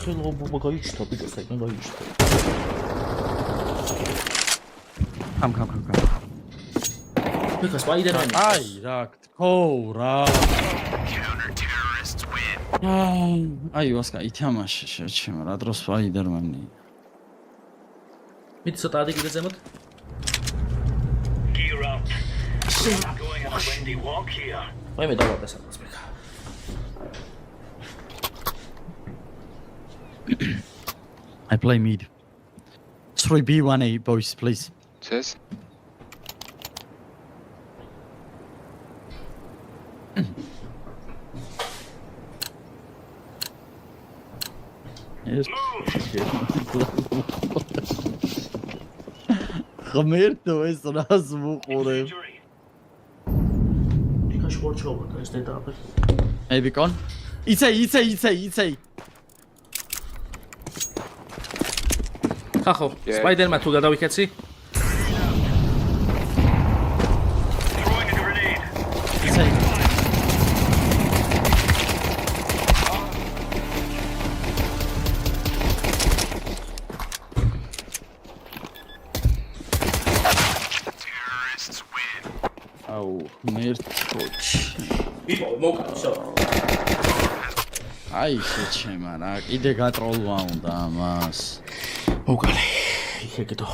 ხელო გაიჩნდა ბიჭო საიდან გაიჩნდა Come. ბიჭო სპაიდერმენი Ai, რა გთქო რა. Ai, ვასკა ითამაშე შეჩემ რა დროს სპაიდერმენი. მით ცოტა ადგილზე ზემოთ Gear up. Going on a windy walk here. მე დავარდა საკუთს ბიჭო I play mid. 3B1A boys please. Says. Yes. ღმერთო ეს რას ვუყურებ. Injury. იქა შორჩობა და ეს დედა აბა Maybe con. Იცე. ხახო სპაიდერმა თუ გადავიქეცი Throwing a grenade. იცე. Terrorists win. აუ, ღმერთოჩი. იპო მოკაცო აი შეჩემა რა, კიდე გატროლვა უნდა ამას. მოკალე იქე კიდო